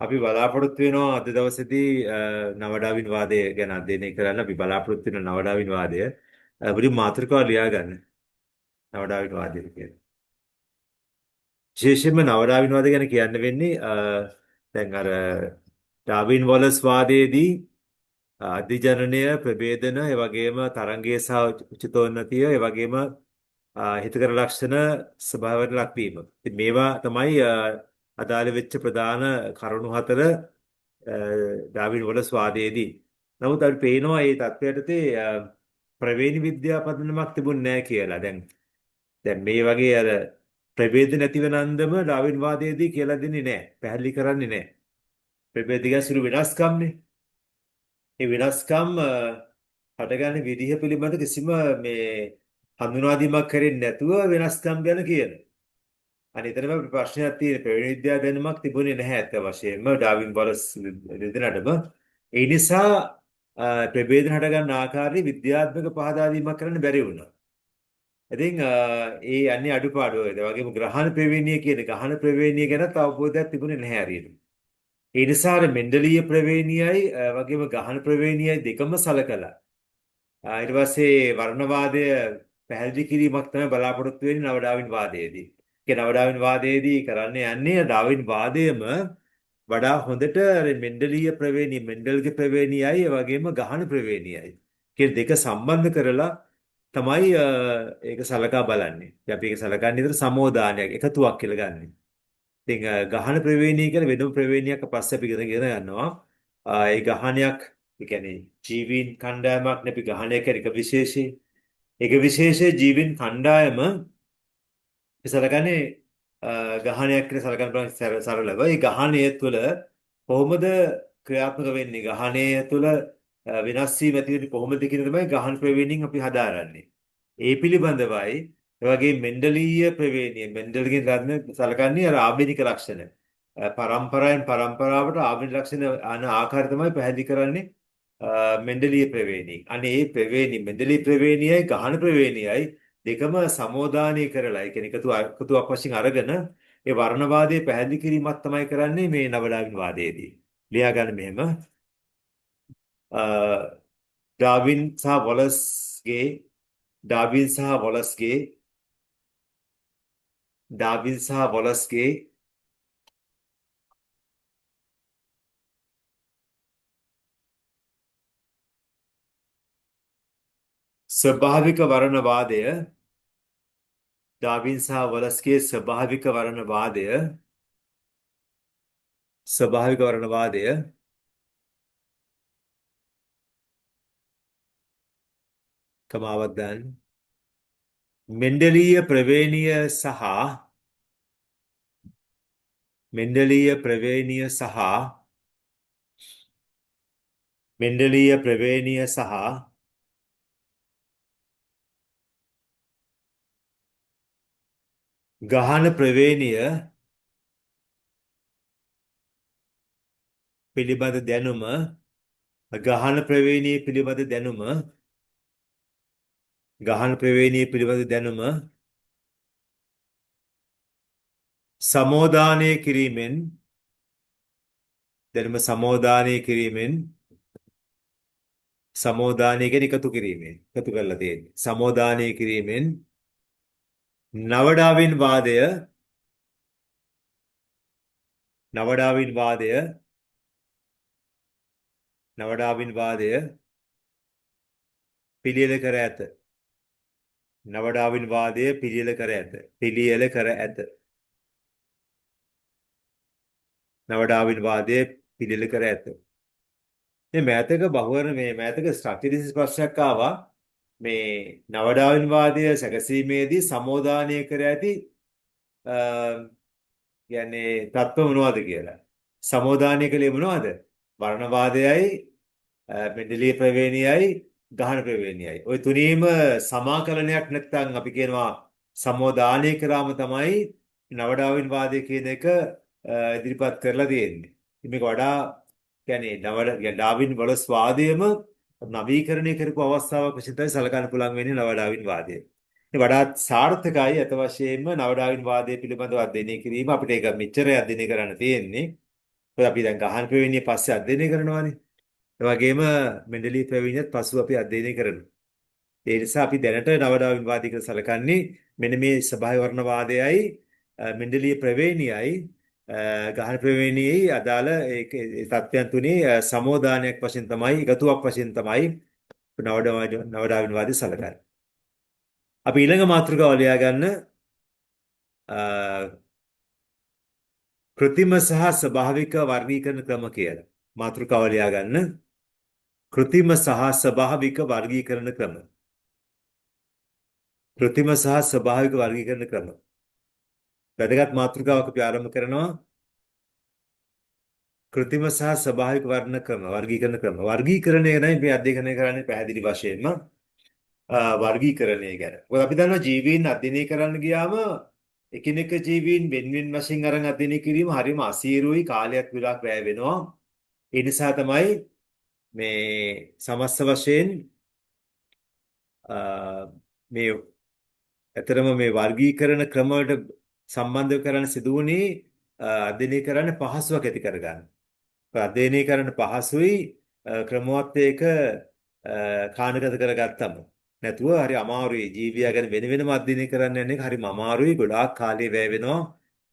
අපි බලාපොරොත්තු වෙනවා අද දවසේදී නවඩාවින් වාදය ගැන අධ්‍යයනය කරන්න අපි බලාපොරොත්තු වෙන නවඩාවින් වාදය බුදු මාතෘකාව ලියා ගන්න නවඩාවින් වාදය කියලා. විශේෂයෙන්ම නවඩාවින් වාදය ගැන කියන්න වෙන්නේ දැන් අර ඩාවින් වොලස් වාදයේදී අධිජනනය ප්‍රභේදන ඒ වගේම තරංගයේ සහ උචිතෝන්නතිය ඒ වගේම හිතකර ලක්ෂණ ස්වභාවයට ලක්වීම. ඉතින් මේවා තමයි අදාළ වෙච්ච ප්‍රධාන කරුණු හතර ඩාවින් වොලස් වාදයේදී. නමුත් අපිට පේනවා මේ தත්වයටතේ ප්‍රවේණි විද්‍යා පදනමක් තිබුණේ නැහැ කියලා. දැන් මේ වගේ අර ප්‍රභේද නැතිවන අන්දම ඩාවින් වාදයේදී කියලා දෙන්නේ නැහැ. පැහැදිලි කරන්නේ නැහැ. ප්‍රභේද ගැසුරු වෙනස්කම්නේ. මේ වෙනස්කම් හටගන්න විදිහ පිළිබඳ කිසිම මේ හඳුනා දීමක් කරන්නේ නැතුව වෙනස්කම් ගැන කියන. අනිතරම ප්‍රශ්නයක් තියෙන ප්‍රවේණ විද්‍යා දැනුමක් තිබුණේ නැහැ අත්ත වශයෙන්ම ඩාවින් වොලස් දෙදෙනාටම. ඒ නිසා ප්‍රභේද හට ගන්න ආකාරයේ විද්‍යාත්මක පහදා දීමක් කරන්න බැරි වුණා. ඉතින් ඒ යන්නේ අඩුපාඩු වේද වගේම ග්‍රහණ ප්‍රවේණිය කියන ගහන ප්‍රවේණිය ගැනත් අවබෝධයක් තිබුණේ නැහැ හරියට. ඒ නිසා අර මෙන්ඩලීය ප්‍රවේණියයි වගේම ගහන ප්‍රවේණියයි දෙකම සලකලා ඊට පස්සේ වර්ණවාදය පැහැදිලි කිරීමක් තමයි බලාපොරොත්තු වෙන්නේ නවඩාවින් වාදයේදී. ඒ නවඩාවින් වාදයේදී කරන්න යන්නේ ඩාවින් වාදයේම වඩා හොඳට මෙන්ඩලීය ප්‍රවේණිය මෙන්ඩල්ගේ ප්‍රවේණියයි ඒ වගේම ගහන ප්‍රවේණියයි කියන දෙක සම්බන්ධ කරලා තමයි ඒක සලකා බලන්නේ. අපි ඒක සලකන්නේ විතර සමෝදානයක් එකතුවක් කියලා ගන්නෙ. ඉතින් ගහන ප්‍රවේණිය කියලා වෙනම ප්‍රවේණියක් පස්සේ අපි ඉගෙන ගන්නවා. ඒ ගහනයක් ඒ කියන්නේ ජීවීන් කණ්ඩායමක් නෙපි ගහනය කියන එක විශේෂයි. ඒක විශේෂ ජීවීන් කණ්ඩායම ඉසලකන්නේ ගහනයක් කියලා සලකන බලන සරලව ඒ ගහනය තුළ කොහොමද ක්‍රියාත්මක වෙන්නේ ගහනය තුළ වෙනස් වීම ඇති වෙන්නේ කොහොමද කියන තමයි ගහන ප්‍රවේණියෙන් අපි හදාරන්නේ. ඒ පිළිබඳවයි ඒ වගේ මෙන්ඩලීය ප්‍රවේණිය මෙන්ඩල්ගෙන් ගන්න සලකන්නේ අර ආබේනික ලක්ෂණ. පරම්පරාවෙන් පරම්පරාවට ආබේනික ලක්ෂණ අන ආකාරය තමයි පැහැදිලි කරන්නේ මෙන්ඩලීය ප්‍රවේණිය. අනේ මේ ප්‍රවේණිය මෙන්ඩලීය ප්‍රවේණියයි ගහන ප්‍රවේණියයි දෙකම සමෝදානය කරලා ඒ කියන්නේ එකතුවක් වශයෙන් අරගෙන ඒ වර්ණවාදයේ පැහැදිලි කිරීමක් තමයි කරන්නේ මේ නවඩාවින් වාදයේදී. ලියා ගන්න මෙහෙම ඩාවින් සහ වොලස්ගේ ඩාවින් සහ වොලස්ගේ ඩාවින් සහ වොලස්ගේ ස්වභාවික වර්ණවාදය ඩාවින් සහ වොලස්ගේ ස්වභාවික වර්ණවාදය කමාවක් දාන්න මෙන්ඩලීය ප්‍රවේණිය සහ මෙන්ඩලීය ප්‍රවේණිය සහ මෙන්ඩලීය ප්‍රවේණිය සහ ගහන ප්‍රවේණිය පිළිබඳ දැනුම ගහන ප්‍රවේණිය පිළිබඳ දැනුම ගහන ප්‍රවේණිය පිළිබඳ දැනුම සමෝදානය කිරීමෙන් දැනුම සමෝදානය කිරීමෙන් සමෝදානය කියන්නේ එකතු කිරීමෙන් එකතු කරලා තියෙන්නේ සමෝදානය කිරීමෙන් නවඩාවින් වාදය නවඩාවින් වාදය නවඩාවින් වාදය පිළියෙල කර ඇත නවඩාවින් වාදය පිළියෙල කර ඇත පිළියෙල කර ඇත නවඩාවින් වාදය පිළියෙල කර ඇත මේ මෑතක බහුවර මේ මෑතක ස්ට්‍රක්චර් ප්‍රශ්නයක් ආවා මේ නවඩාවින් වාදය සැකසීමේදී සමෝදානය කර ඇති කියන්නේ තත්ත්ව මොනවද කියලා සමෝදානය කළේ මොනවද වර්ණවාදයයි මෙන්ඩලීය ප්‍රවේණියයි ගහන ප්‍රවේණියයි ওই තුනීම සමාකලනයක් නැත්නම් අපි කියනවා සමෝදානය කරාම තමයි නවඩාවින් වාදය කියන එක ඉදිරිපත් කරලා තියෙන්නේ. මේක වඩා කියන්නේ ඩාවින් වොලස් වාදයේම නවීකරණය කරපු අවස්ථාවක් වශයෙන් තමයි සලකන්න පුළුවන් වෙන්නේ නවඩාවින් වාදය. මේ වඩාත් සාර්ථකයි අත වශයෙන්ම නවඩාවින් වාදය පිළිබඳව අධ්‍යයනය කිරීම අපිට ඒක මෙච්චර අධ්‍යයනය කරන්න තියෙන්නේ. ඔය අපි දැන් ගහන ප්‍රවේණිය පස්සේ අධ්‍යයනය කරනවානේ. ඒ වගේම මෙන්ඩලී ප්‍රවේණියත් පසුව අපි අධ්‍යයනය කරනවා. ඒ නිසා අපි දැනට නව ඩාවින්වාදී කියලා සැලකන්නේ මෙන්න මේ ස්වභාව වර්ණවාදයයි මෙන්ඩලී ප්‍රවේණියයි ගහන ප්‍රවේණියයි අදාළ ඒ තත්ත්වයන් තුනේ සමෝදානයක් වශයෙන් තමයි එකතුවක් වශයෙන් තමයි නව ඩාවින්වාදී සැලකන්නේ. අපි ඊළඟ මාතෘකාව ලියා ගන්න කෘතිම සහ ස්වභාවික වර්ගීකරණ ක්‍රම කියලා. මාතෘකාව ලියා ගන්න කෘතිම සහ ස්වභාවික වර්ගීකරණ ක්‍රම. කෘතිම සහ ස්වභාවික වර්ගීකරණ ක්‍රම. වැදගත් මාතෘකාවක් අපි ආරම්භ කරනවා. කෘතිම සහ ස්වභාවික වර්ගීකරණ ක්‍රම. වර්ගීකරණය ගැන මේ අධ්‍යයනය කරන්නේ පැහැදිලි වශයෙන්ම වර්ගීකරණය ගැන. මොකද අපි දන්නවා ජීවීන් අධ්‍යයනය කරන්න ගියාම එකිනෙක ජීවීන් වෙන වශයෙන් අරන් අධ්‍යයනය කිරීම හරිම අසීරුයි කාලයක් විලාක් වැය වෙනවා. ඒ නිසා තමයි මේ සමස්ත වශයෙන් මේ ඇතරම මේ වර්ගීකරණ ක්‍රම වලට සම්බන්ධ කරන්න සිදු වුණේ අධ්‍යයනය කරන්න පහසුවක් ඇති කරගන්න. අධ්‍යයනය කරන්න පහසුයි ක්‍රමවත් ඒක කාණගත කරගත්තම. නැතුව හරි අමාරුයි ජීවියා ගැන වෙනම අධ්‍යයනය කරන්න යන්නේ හරිම අමාරුයි ගොඩාක් කාලය වැය වෙනවා.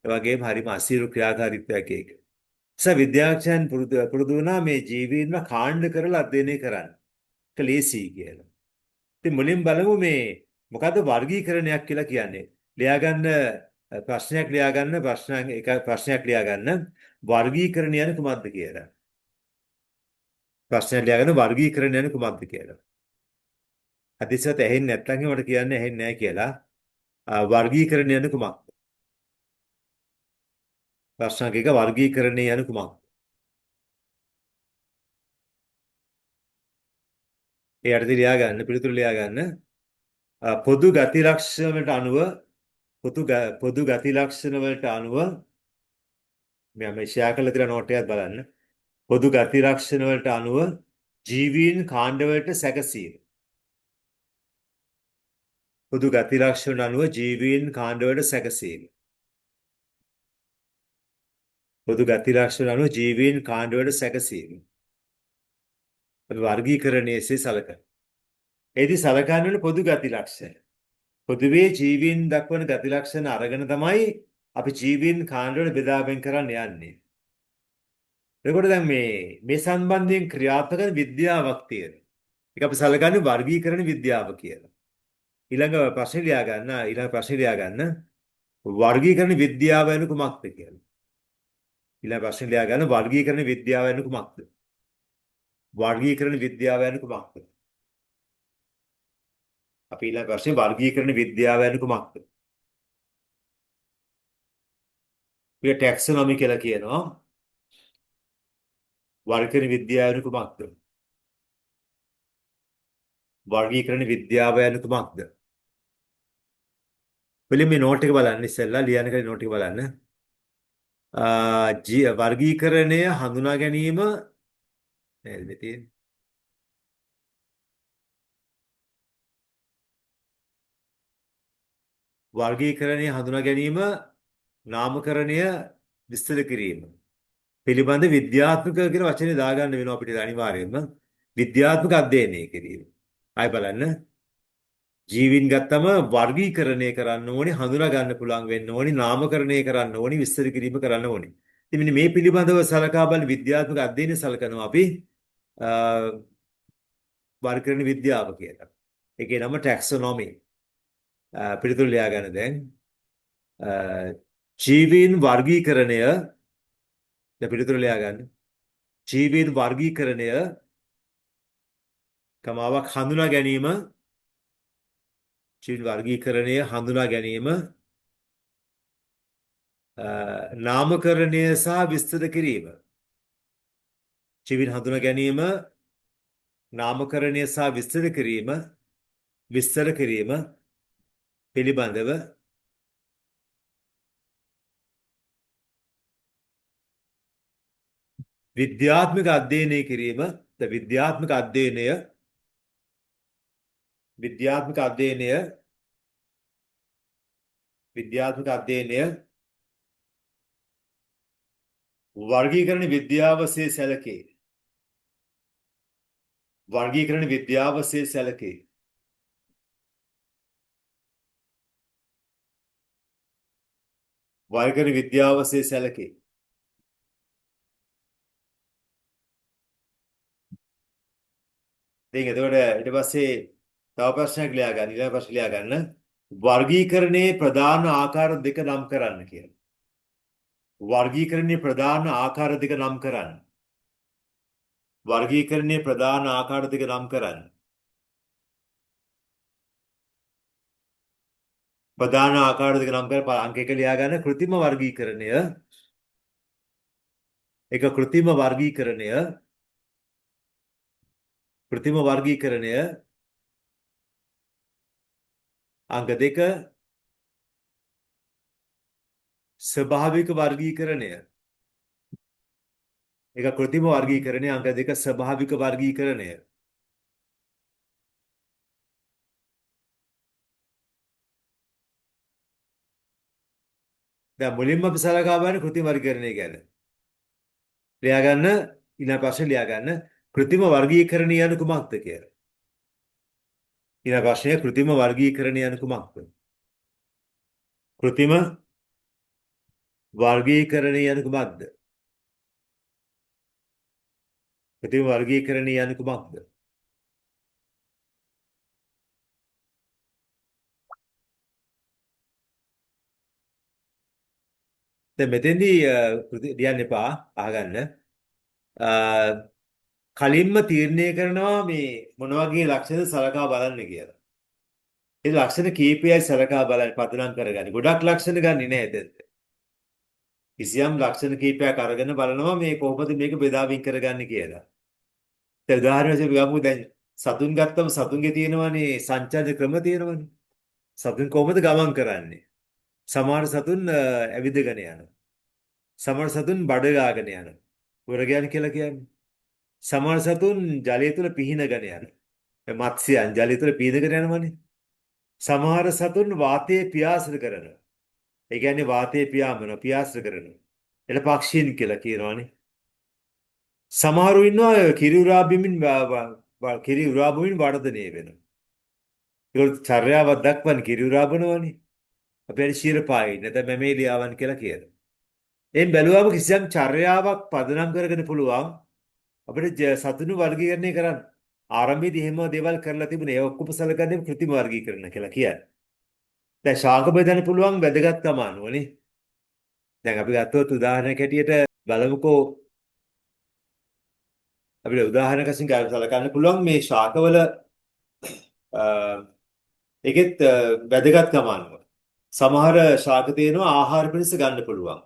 ඒ වගේම හරිම අසීරු ක්‍රියාකාරීත්වයක් ඒක. විද්‍යාඥයන් පුරුදු වුණා මේ ජීවීන්ව කාණ්ඩ කරලා අධ්‍යයනය කරන්න. ඒක ලේසි කියලා. ඉතින් මුලින් බලමු මේ මොකද්ද වර්ගීකරණයක් කියලා කියන්නේ. ලියාගන්න ප්‍රශ්නයක් ලියාගන්න ප්‍රශ්නයක් ලියාගන්න වර්ගීකරණ යන කුමක්ද කියලා. ප්‍රශ්නයක් ලියාගන්න වර්ගීකරණ යන කුමක්ද කියලා. අදිසත් ඇහෙන්නේ නැත්නම් මට කියන්න ඇහෙන්නේ නැහැ කියලා. වර්ගීකරණ යන කුමක්ද? ප්‍රශ්නක එක වර්ගීකරණය යන කුමක්ද? ඒ අර්ථය ලියාගන්න පිළිතුරු ලියාගන්න පොදු ගති ලක්ෂණ වලට අනුව පොදු ගති ලක්ෂණ වලට අනුව මම ෂෙයා කරලා තියෙන නෝට් එකක් බලන්න. පොදු ගති ලක්ෂණ වලට අනුව ජීවීන් කාණ්ඩ වලට සැකසීම. පොදු ගති ලක්ෂණ අනුව ජීවීන් කාණ්ඩ වලට සැකසීම. පොදු ගති ලක්ෂණ අනුව ජීවීන් කාණ්ඩ වලට සැකසීම. වර්ගීකරණයේ සලකන. ඒදි සලකන්නේ පොදු ගති ලක්ෂණ. පොදුවේ ජීවීන් දක්වන ගති ලක්ෂණ අරගෙන තමයි අපි ජීවීන් කාණ්ඩ වල බෙදා වෙන් කරන්න යන්නේ. එතකොට දැන් මේ සම්බන්ධයෙන් ක්‍රියාත්මක කරන විද්‍යාවක් තියෙනවා. ඒක අපි සලකන්නේ වර්ගීකරණ විද්‍යාව කියලා. ඊළඟ ප්‍රශ්නේ ලියා ගන්න වර්ගීකරණ විද්‍යාව වෙන කුමක්ද කියලා. ඊළඟ ප්‍රශ්නේ ලියා ගන්න වර්ගීකරණ විද්‍යාව වෙන කුමක්ද? වර්ගීකරණ විද්‍යාව වෙන කුමක්ද? අපි ඊළඟ ප්‍රශ්නේ වර්ගීකරණ විද්‍යාව වෙන කුමක්ද? ඒක ටැක්සොනොමි කියලා කියනවා. වර්ගීකරණ විද්‍යාව වෙන කුමක්ද? වර්ගීකරණ විද්‍යාව වෙන කුමක්ද? වෙලින් මේ නෝට් එක බලන්න ඉස්සෙල්ලා ලියන කලින් නෝට් එක බලන්න. වර්ගීකරණය හඳුනා ගැනීම නේද මේ තියෙන්නේ? වර්ගීකරණය හඳුනා ගැනීම නාමකරණය විස්තර කිරීම පිළිබඳ විද්‍යාත්මක කියන වචනේ දාගන්න වෙනවා අපිට අනිවාර්යයෙන්ම විද්‍යාත්මක අධ්‍යයනය කිරීම. ආයි බලන්න ජීවීන් ගත්තම වර්ගීකරණය කරන්න ඕනේ හඳුනා ගන්න පුළුවන් වෙන්න ඕනේ නාමකරණය කරන්න ඕනේ විස්තර කිරීම කරන්න ඕනේ. ඉතින් මෙන්න මේ පිළිබඳව සලකා බලන විද්‍යාත්මක අධ්‍යයනය සලකනවා අපි වර්ගීකරණ විද්‍යාව කියලා. ඒකේ නම ටැක්සොනොමි. පිළිතුරු ලියා ගන්න දැන් ජීවීන් වර්ගීකරණය පිළිතුරු ලියා ගන්න. ජීවීන් වර්ගීකරණය කමාවක් හඳුනා ගැනීම ජීවීන් වර්ගීකරණය හඳුනා ගැනීම නාමකරණය සහ විස්තර කිරීම. ජීවීන් හඳුනා ගැනීම නාමකරණය සහ විස්තර කිරීම පිළිබඳව විද්‍යාත්මක අධ්‍යයනය කිරීම විද්‍යාත්මක අධ්‍යයනය වර්ගීකරණ විද්‍යාවසේ සැලකේ. වර්ගීකරණ විද්‍යාවසේ සැලකේ. වර්ගීකරණ විද්‍යාවසේ සැලකේ. ඉතින් එතකොට ඊට පස්සේ තව ප්‍රශ්නයක් ලියා ගන්න. ඊළඟ ප්‍රශ්න ලියා ගන්න. වර්ගීකරණයේ ප්‍රධාන ආකාර දෙක නම් කරන්න කියලා. වර්ගීකරණයේ ප්‍රධාන ආකාර දෙක නම් කරන්න. වර්ගීකරණයේ ප්‍රධාන ආකාර දෙක නම් කරන්න. ප්‍රධාන ආකාර දෙක නම් කර අංක 1 ලියා ගන්න. කෘත්‍රිම වර්ගීකරණය. එක කෘත්‍රිම වර්ගීකරණය. කෘත්‍රිම වර්ගීකරණය. අංක 2 ස්වභාවික වර්ගීකරණය. එක කෘත්‍රිම වර්ගීකරණය. අංක 2 ස්වභාවික වර්ගීකරණය. දැන් මුලින්ම අපි සලකා බලන්නේ කෘත්‍රිම වර්ගීකරණය ගැන. ලියා ගන්න. ඊළඟ ප්‍රශ්නේ ලියා ගන්න. කෘත්‍රිම වර්ගීකරණය යනු කුමක්ද කියලා. ඊළඟ ප්‍රශ්නය කෘත්‍රිම වර්ගීකරණය යනු කුමක්ද? කෘත්‍රිම වර්ගීකරණය යනු කුමක්ද? කෘත්‍රිම වර්ගීකරණය යනු කුමක්ද? දැන් මෙතෙන්දී ලියන්න එපා අහගන්න. අ, කලින්ම තීරණය කරනවා මේ මොන වගේ ලක්ෂණ සලකා බලන්න කියලා. ඒ ලක්ෂණ කීපයයි සලකා බලන්න පදනම් කරගන්න. ගොඩක් ලක්ෂණ ගන්නේ නැහැ එතෙන්ද. කිසියම් ලක්ෂණ කීපයක් අරගෙන බලනවා මේ කොහොමද මේක බෙදාවින් කරගන්නේ කියලා. දැන් උදාහරණයක් වශයෙන් ගමු. දැන් සතුන් ගත්තම සතුන්ගේ තියෙනවානේ සංචාරන ක්‍රම තියෙනවානේ. සතුන් කොහොමද ගමන් කරන්නේ? සමහර සතුන් ඇවිදගෙන යනවා. සමහර සතුන් බඩ ගාගෙන යනවා. උරගයන් කියලා කියන්නේ. සමහර සතුන් ජලය තුල පිහිනගෙන යනවා. මත්ස්‍යයන් ජලය තුල පිහිනගෙන යනවනේ. සමහර සතුන් වාතයේ පියාසර කරනවා. ඒ කියන්නේ වාතයේ පියාඹනවා, පියාසර කරනවා. එළ පක්ෂීන් කියලා කියනවානේ. සමහරු ඉන්නවා කිරි උරා බිමින් කිරි උරා බිමින් වර්ධනය වෙනවා. ඒගොල්ලෝ චර්යාවක් දක්වන කිරි උරා බනවනේ. අපේ ශීරපායි නැත්නම් මැමේලියාවන් කියලා කියනවා. එයින් බැලුවම කිසියම් චර්යාවක් පදනම් කරගෙන පුළුවන් අපිට සතුණු වර්ගීකරණය කරන්න. ආරම්භයේදී එහෙම දේවල් කරලා තිබුණේ. ඒ ඔක්කොම සලකන්නේ කෘත්‍රිම වර්ගීකරණ කියලා කියන්නේ. දැන් ශාක බෙදන්න පුළුවන් වැදගත්කම අනුවනේ. දැන් අපි ගත්තොත් උදාහරණයක් හැටියට බලමුකෝ අපිට උදාහරණයක් වශයෙන් සලකන්න පුළුවන් මේ ශාකවල ඒකෙත් වැදගත්කම අනුව. සමහර ශාක තියෙනවා ආහාර පිණිස ගන්න පුළුවන්.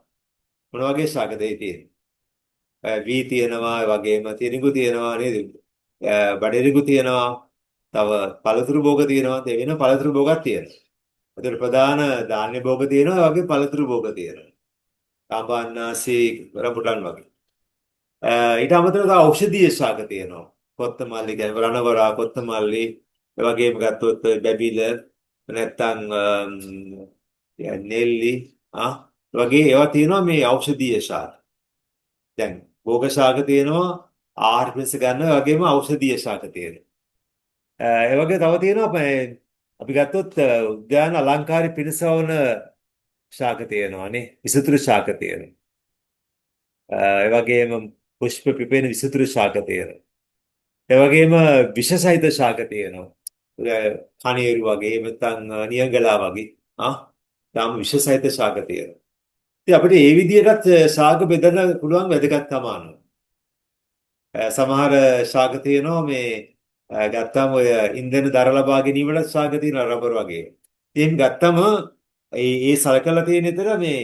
මොන වගේ ශාකද ඒ තියෙන්නේ? වී තියෙනවා, ඒ වගේම තිරිඟු තියෙනවා නේද? බඩරිඟු තියෙනවා. තව පළතුරු භෝග තියෙනවා. ඒ වෙන පළතුරු භෝගක් තියෙනවා. ඒතර ප්‍රධාන ධාන්‍ය භෝග තියෙනවා. ඒ වගේ පළතුරු භෝග තියෙනවා. ආඹාන්නාසී රඹුටන් වගේ. ඊට අමතරව තව ඖෂධීය ශාක තියෙනවා. කොත්තමල්ලි කියන්නේ රණවරා කොත්තමල්ලි ඒ වගේම ගත්තොත් බැබිල නැත්තම් නෙල්ලි වගේ ඒවා තියෙනවා මේ ඖෂධීය ශාක. දැන් භෝග ශාක තියෙනවා ආහාර පිණිස ගන්න වගේම ඖෂධීය ශාක තියෙනවා. ඒ වගේ තව තියෙනවා අපි ගත්තොත් උද්‍යාන අලංකාරي පිණිස වන ශාක තියෙනවානේ. විසුතුරු ශාක තියෙනවා. ඒ වගේම පුෂ්ප පිපෙන විසුතුරු ශාක තියෙනවා. ඒ වගේම විෂසහිත ශාක තියෙනවා. කණේරු වගේ නැත්නම් නියංගලා වගේ තාම විෂසහිත ශාක තියෙනවා. ඉතින් අපිට මේ විදිහටත් ශාක බෙදන්න පුළුවන් වැදගත්කම අනුව. සමහර ශාක තියෙනවා මේ ගත්තාම ඔය ඉන්ධන දර ලබා ගැනීමට ශාක තියෙනවා රබර් වගේ. ඉතින් ගත්තම ඒ සලකලා තියෙන විතර මේ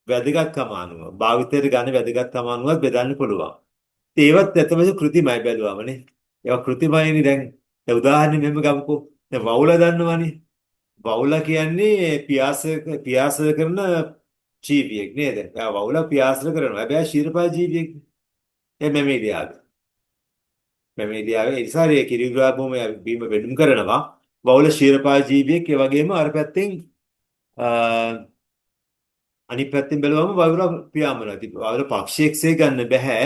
වැදගත්කම අනුව භාවිතයට ගන්න වැදගත්කම අනුව බෙදන්න පුළුවන්. ඉතින් ඒවත් ඇත්තම කෘතිමයි බැලුවාමනේ. ඒවා කෘතිමයිනේ දැන් උදාහරණයක් මෙහෙම ගමුකෝ. දැන් වවුල දන්නවනේ. වවුල කියන්නේ පියාස කරන ජීවියෙක් නේද? එයා වවුල පියාස කරනවා. හැබැයි ශීරපා ජීවියෙක්. ඒ මැමේලියාවේ. මැමේලියාවේ ඒ නිසා ඒ කිරිග්‍රා භූමිය බීම වෙඩුම් කරනවා. වවුල ශීරපා ජීවියෙක්. ඒ වගේම අර පැත්තෙන් අනිත් පැත්තෙන් බැලුවම වගුරා පියාඹනවා. ඉතින් වගුරා පක්ෂියෙක්සේ ගන්න බෑ.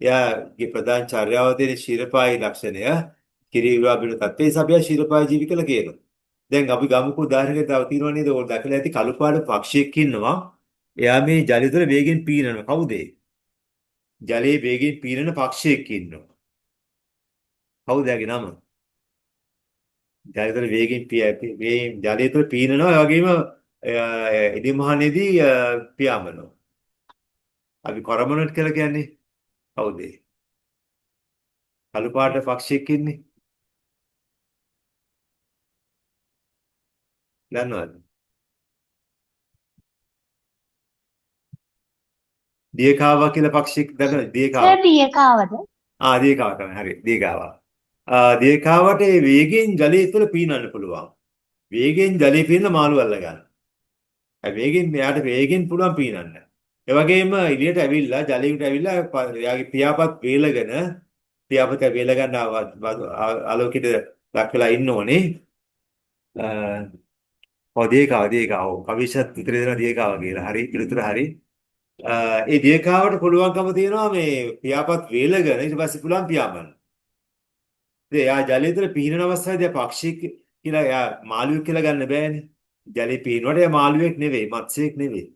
එයාගේ ප්‍රධාන චර්යාව තියෙන ශීලපායි ලක්ෂණය කිරියුරා බින තත්ත්වයේ සබය ශීලපායි ජීවි කියලා කියනවා. දැන් අපි ගමුකෝ උදාහරණයක් තව තියෙනවා නේද? ඔය දැකලා ඇති කළු පාට පක්ෂියෙක් ඉන්නවා. එයා මේ ජලය තුළ වේගෙන් පීනනවා. කවුද ඒ? ජලයේ වේගෙන් පීනන පක්ෂියෙක් ඉන්නවා. කවුද එයාගේ නම? ජලය තුළ වේගෙන් ජලය තුළ පීනනවා. ඒ වගේම ඉදිමහනේදී පියාඹනවා. අපි කොරමනට් කියලා කියන්නේ කවුද ඒ? කළු පාට පක්ෂියෙක් ඉන්නේ. දන්නවද? දියකාවා කියලා පක්ෂියෙක් දන්නවද? දියකාවා. සර් දියකාවද? දියකාවා තමයි. හරි. දියකාවා. දියකාවට ඒ වේගෙන් ජලය තුළ පීනන්න පුළුවන්. වේගෙන් ජලය පීනන මාළු අල්ල ගන්න. වේගෙන් මෙයාට වේගෙන් පුළුවන් පීනන්න. ඒ වගේම එළියට ඇවිල්ලා ජලයට ඇවිල්ලා එයාගේ පියාපත් වේලගෙන පියාපත වේල ගන්න ආලෝකයට ලක් වෙලා ඉන්න ඕනේ. දේකාව. කවිෂත් උත්තර දෙනවා දේකාව කියලා. හරි. පිළිතුර හරි. ඒ දේකාවට පුළුවන්කම තියෙනවා මේ පියාපත් වේලගෙන ඊට පස්සේ පුළුවන් පියාඹන්න. ඉතින් එයා ජලය තුළ පීනන අවස්ථාවේදී පක්ෂියෙක් කියලා එයා මාළුවෙක් කියලා ගන්න බෑනේ. ජලය පීනනකොට එයා මාළුවෙක් නෙවෙයි, මත්ස්‍යයෙක් නෙවෙයි.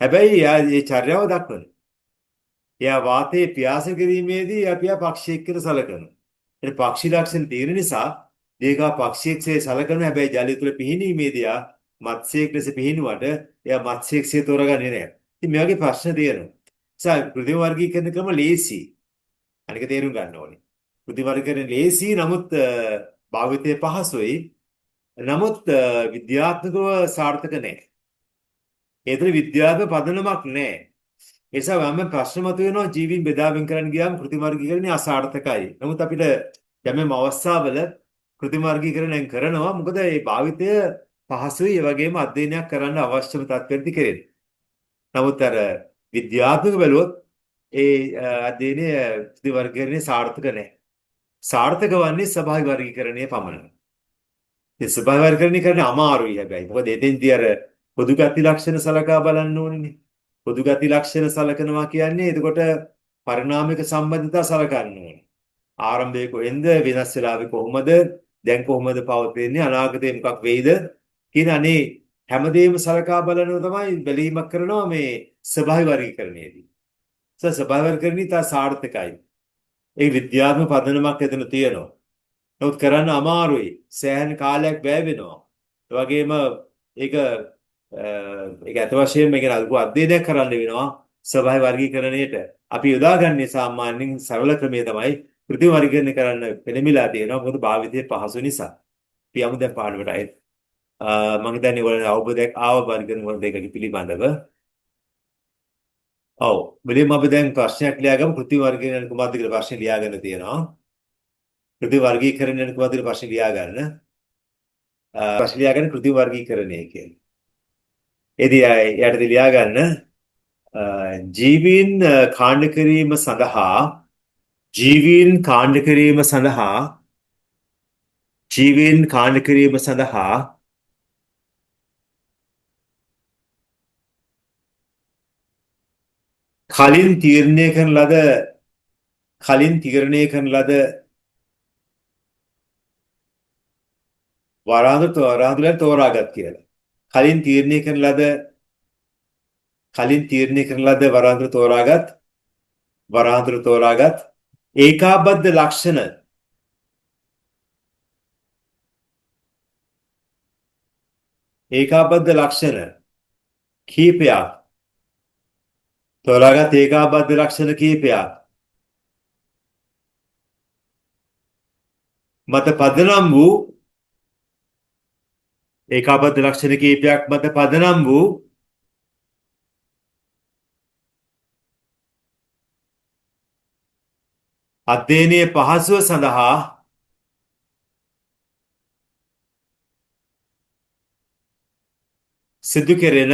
හැබැයි එයා මේ චර්යාව දක්වන. එයා වාතයේ පියාස කිරීමේදී අපි පක්ෂියෙක් කියලා සැලකනවා. ඒ පක්ෂි ලක්ෂණ තියෙන නිසා දීගා පක්ෂියෙක්සේ සැලකනවා. හැබැයි ජලය තුළ පිහිනීමේදී එයා මත්ස්‍යයෙක් ලෙස පිහිනුවට එයා මත්ස්‍යයෙක්සේ තෝරගන්නේ නැහැ. ඉතින් මේ වගේ ප්‍රශ්න තියෙනවා. කෘත්‍රිම වර්ගීකරණ ක්‍රම ලේසි. අනික තේරුම් ගන්න ඕනේ. කෘත්‍රිම වර්ගීකරණ ලේසි නමුත් භාවිතය පහසුයි. නමුත් විද්‍යාත්මකව සාර්ථක නැහැ. ඒතර විද්‍යාත්මක පදනමක් නැහැ. ඒ නිසා වම් ප්‍රශ්න මතුවෙනවා ජීවීන් බෙදාවෙන් කරන්න ගියාම කෘත්‍රිම වර්ගීකරණය අසාර්ථකයි. නමුත් අපිට යම් අවස්ථාවල කෘත්‍රිම වර්ගීකරණයෙන් කරනවා. මොකද මේ භාවිතය පහසුයි. ඒ වගේම අධ්‍යයනයක් කරන්න අවශ්‍යම තත්ත්වෙදි කෙරෙන්නේ. නමුත් අර විද්‍යාත්මක බැලුවොත් ඒ අධ්‍යයනය කෘත්‍රිම වර්ගීකරණය සාර්ථක නැහැ. සාර්ථක වන්නේ ස්වභාවික වර්ගීකරණය පමණයි. ඒ ස්වභාවික වර්ගීකරණය කරන්න අමාරුයි හැබැයි. මොකද එතෙන්දී අර පොදු ගති ලක්ෂණ සලකා බලන්න ඕනේ. පොදු ගති ලක්ෂණ සලකනවා කියන්නේ එතකොට පරිණාමික සම්බන්ධතා සලකන්න ඕනේ. ආරම්භයේ කොහෙන්ද වෙනස් වෙලාවේ කොහොමද දැන් කොහොමද පවතින්නේ අනාගතේ මොකක් වෙයිද කියන අනේ හැමදේම සලකා බලනවා තමයි බැලීමක් කරනවා මේ ස්වභාවික වර්ගීකරණයේදී. ස්වභාවික වර්ගීකරණය තා සාර්ථකයි. ඒ විද්‍යාත්මක පදනමක් එතන තියෙනවා. නමුත් කරන්න අමාරුයි. සෑහෙන කාලයක් වැය වෙනවා. ඒ වගේම ඒක අත වශයෙන්ම මේක අල්ප අධ්‍යයනයක් කරන්න වෙනවා ස්වභාවික වර්ගීකරණයට. අපි යොදාගන්නේ සාමාන්‍යයෙන් සරල ක්‍රමය තමයි කෘත්‍රිම වර්ගීකරණය කරන්න පෙළඹිලා තියෙනවා. මොකද භාවිතයේ පහසු නිසා. අපි යමු දැන් පාඩමට අයත්. මම හිතන්නේ ඔයාලට අවබෝධයක් ආව වර්ගීකරණ වල දෙකක පිළිබඳව. ඔව්. මුලින්ම අපි දැන් ප්‍රශ්නයක් ලියාගමු කෘත්‍රිම වර්ගීකරණ කුමක්ද කියලා ප්‍රශ්නේ ලියාගෙන තියෙනවා. කෘත්‍රිම වර්ගීකරණය කුමක්ද කියලා ප්‍රශ්නේ ලියාගන්න. ප්‍රශ්න ලියාගන්න කෘත්‍රිම වර්ගීකරණය කියන්නේ. එදී යට ලියාගන්න ජීවීන් කාණ්ඩ කිරීම සඳහා ජීවීන් කාණ්ඩ කිරීම සඳහා ජීවීන් කාණ්ඩ කිරීම සඳහා කලින් තීරණය කරන ලද වරාන්දුලෙන් තෝරාගත් කියලා. කලින් තීරණය කරන ලද වරාන්දුල තෝරාගත් ඒකාබද්ධ ලක්ෂණ කීපයක් තෝරාගත් ඒකාබද්ධ ලක්ෂණ කීපයක් මත පදනම් වූ ඒකාබද්ධ ලක්ෂණ කීපයක් මත පදනම් වූ අධ්‍යයනයේ පහසුව සඳහා සිදු කෙරෙන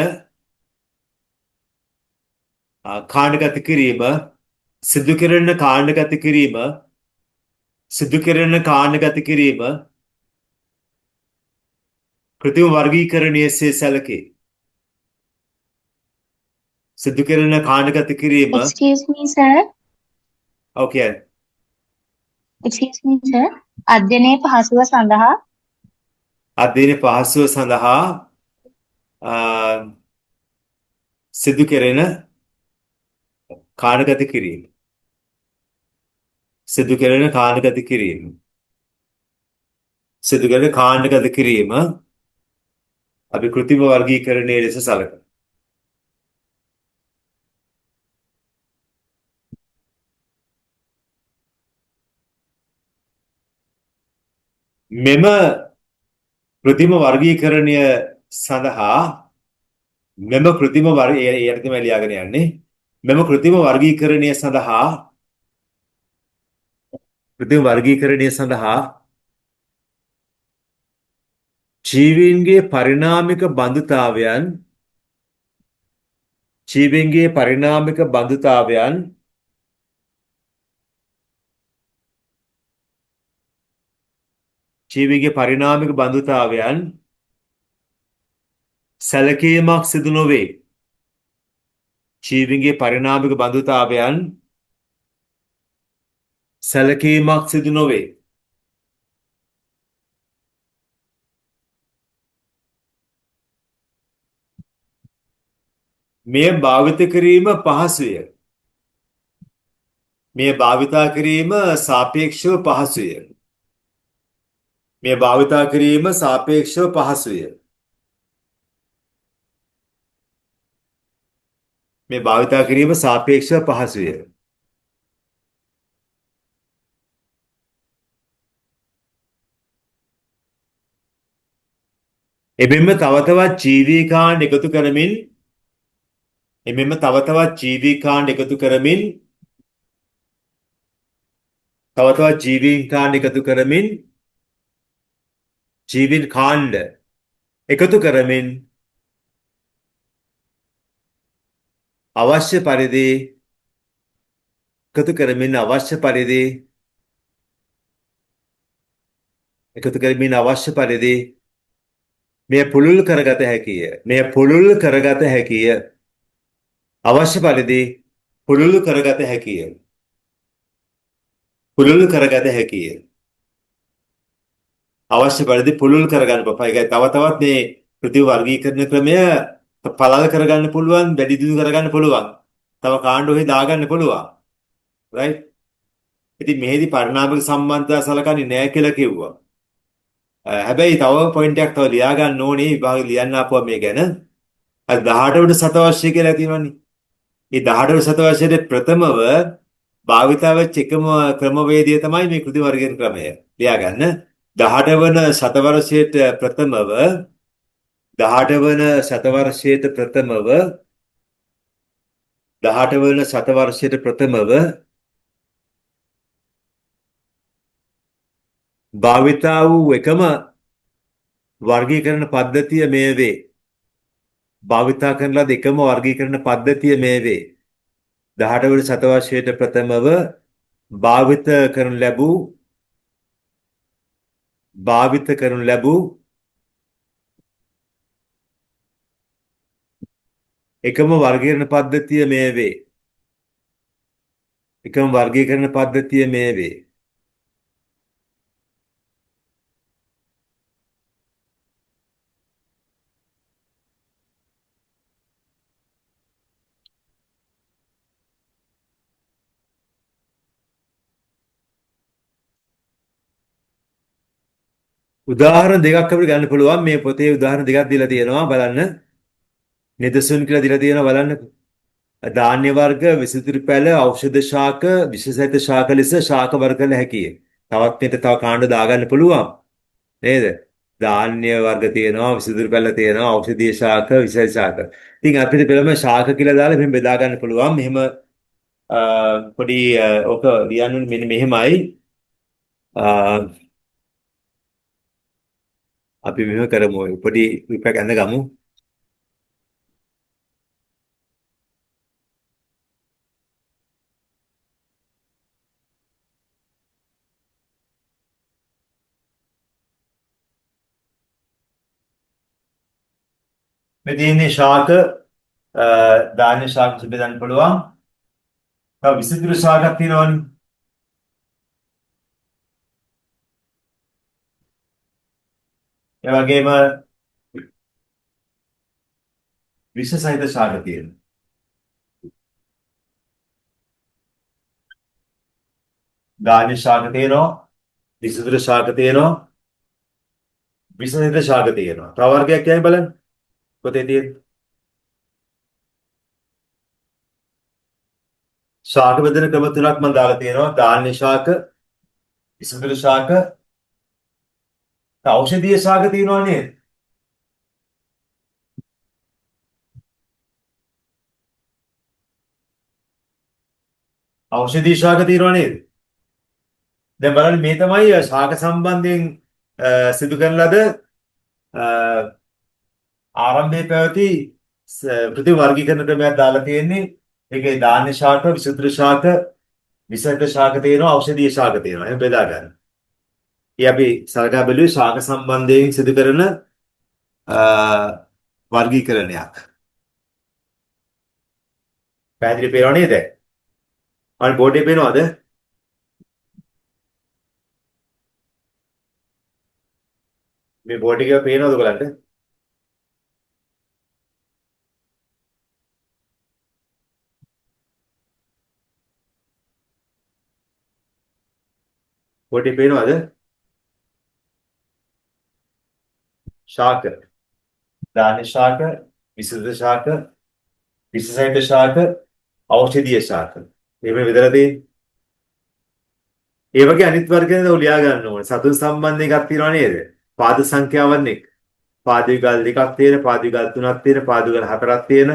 කාණ්ඩගත කිරීම කෘත්‍රිම වර්ගීකරණයේ සැලකේ. සිදු කෙරෙන කාණ්ඩගත කිරීම. Excuse me, sir. Okay. Excuse me, sir. අධ්‍යයනයේ පහසුව සඳහා අධ්‍යයන පහසුව සඳහා අ, සිදු කෙරෙන කාණ්ඩගත කිරීම. සිදු කෙරෙන කාණ්ඩගත කිරීම. සිදු කෙරෙන කාණ්ඩගත කිරීම අපි කෘතිම වර්ගීකරණයේ ලෙස සැලකනවා. මෙම කෘතිම වර්ගීකරණය සඳහා මෙම කෘතිම වර්ගය තමයි ලියාගෙන යන්නේ. මෙම කෘතිම වර්ගීකරණය සඳහා කෘතිම වර්ගීකරණය සඳහා ජීවීන්ගේ පරිණාමික බඳුතාවයන් ජීවීන්ගේ පරිණාමික බඳුතාවයන් ජීවීන්ගේ පරිණාමික බඳුතාවයන් සැලකීමක් සිදු නොවේ. ජීවීන්ගේ පරිණාමික බඳුතාවයන් සැලකීමක් සිදු නොවේ. මෙය භාවිත කිරීම පහසුය. මෙය භාවිතා කිරීම සාපේක්ෂව පහසුය. මෙය භාවිතා කිරීම සාපේක්ෂව පහසුය. මේ භාවිතා කිරීම සාපේක්ෂව පහසුය. එමෙන්ම තව තවත් ජීවී කාණ්ඩ එකතු කරමින් එමෙන්ම තව තවත් ජීවී කාණ්ඩ එකතු කරමින් තව තවත් ජීවීන් කාණ්ඩ එකතු කරමින් ජීවීන් කාණ්ඩ එකතු කරමින් අවශ්‍ය පරිදි එකතු කරමින් අවශ්‍ය පරිදි එකතු කරමින් අවශ්‍ය පරිදි මෙය පුළුල් කරගත හැකිය. මෙය පුළුල් කරගත හැකිය. අවශ්‍ය පරිදි පුළුල් කරගත හැකිය. පුළුල් කරගත හැකිය. අවශ්‍ය පරිදි පුළුල් කරගන්න බපා. ඒකයි තව තවත් මේ කෘති වර්ගීකරණ ක්‍රමය පළල කරගන්න පුළුවන්, වැඩි දියුණු කරගන්න පුළුවන්. තව කාණ්ඩ ඔහි දාගන්න පුළුවන්. right? ඉතින් මෙහෙදි පරිණාමික සම්බන්ධතා සලකන්නේ නැහැ කියලා කිව්වා. හැබැයි තව පොයින්ට් එකක් තව ලියා ගන්න ඕනේ විභාගෙ ලියන්න ආපුවා මේ ගැන. අර 18 වෙනි සතවර්ෂය කියලා තියෙනවනේ. මේ 18 වෙනි සතවර්ෂයේ ප්‍රථමව භාවිතා වෙච්ච එකම ක්‍රමවේදය තමයි මේ කෘති වර්ගීකරණ ක්‍රමය. ලියා ගන්න. 18 වන සතවර්ෂයට ප්‍රථමව 18 වන සතවර්ෂයට ප්‍රථමව 18 වන සතවර්ෂයට ප්‍රථමව භාවිතා වූ එකම වර්ගීකරණ පද්ධතිය මේ වේ. භාවිතා කරන ලද එකම වර්ගීකරණ පද්ධතිය මේ වේ. 18 වන සතවර්ෂයට ප්‍රථමව භාවිත කරනු ලැබූ එකම වර්ගීකරණ පද්ධතිය මේ වේ. එකම වර්ගීකරණ පද්ධතිය මේ වේ. උදාහරණ දෙකක් අපිට ගන්න පුළුවන්. මේ පොතේ උදාහරණ දෙකක් දීලා තියෙනවා බලන්න. නිදසුන් කියලා දීලා තියෙනවා බලන්න. ධාන්‍ය වර්ග, විසිතුරු පැල, ඖෂධ ශාක, විශේෂිත ශාක ලෙස ශාක වර්ග කළ හැකියි. තවත් මෙතන තව කාණ්ඩ දාගන්න පුළුවන්. නේද? ධාන්‍ය වර්ග තියෙනවා, විසිතුරු පැල තියෙනවා, ඖෂධීය ශාක, විශේෂ ශාක. ඉතින් අපිට පෙළම ශාක කියලා දාලා මෙහෙම බෙදා ගන්න පුළුවන්. මෙහෙම පොඩි ඔක ලියන්න මෙන්න මෙහෙමයි. අපි මෙහෙම කරමු. පොඩි විපක් ඇඳ ගමු. මේ තියෙන්නේ ශාක ධාන්‍ය ශාක බෙදන්න පුළුවන්. තව විසිතුරු ශාකක් තියෙනවනේ. ඒ වගේම විෂ සහිත ශාක තියෙනවා. ධාන්‍ය ශාක තියෙනවා, විසිතුරු ශාක තියෙනවා, විෂ සහිත ශාක තියෙනවා. තව වර්ගයක් කියයි බලන්න. පොතේ තියෙන ශාක බෙදෙන ක්‍රම තුනක් මම දාලා තියෙනවා. ධාන්‍ය ශාක, විසිතුරු ශාක, ඖෂධීය ශාක තියෙනවා නේද? ඖෂධීය ශාක තියෙනවා නේද? දැන් බලන්න මේ තමයි ශාක සම්බන්ධයෙන් සිදු කරන ලද ආරම්භයේ පැවති පෘථිවි වර්ගීකරණ ක්‍රමයක් දාලා තියෙන්නේ. ඒකේ ධාන්‍ය ශාක, විසුද්ධි ශාක, විසහිත ශාක තියෙනවා, ඖෂධීය ශාක තියෙනවා. එහෙනම් බෙදා ගන්න. ඊ අපි සලකා බැලුවේ ශාක සම්බන්ධයෙන් සිදු කරන වර්ගීකරණයක්. පැහැදිලි පේනව නේද? අර බෝඩේ පේනවද? මේ බෝඩ් එකේ පේනවද ඔයගලන්ට? බෝඩේ පේනවද? ශාක, ධාන්‍ය ශාක, විසුද්ධි ශාක, විසහිත ශාක, ඖෂධීය ශාක. මේ විතර තියෙන්නේ. ඒ වගේ අනිත් වර්ගයන්ද ඔය ලියා ගන්න ඕනේ. සතුන් සම්බන්ධ එකක් තියෙනවා නේද? පාද සංඛ්‍යාවන් එක. පාද යුගල් දෙකක් තියෙන, පාද යුගල් තුනක් තියෙන, පාද යුගල් හතරක් තියෙන.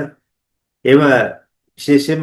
ඒව විශේෂයෙන්ම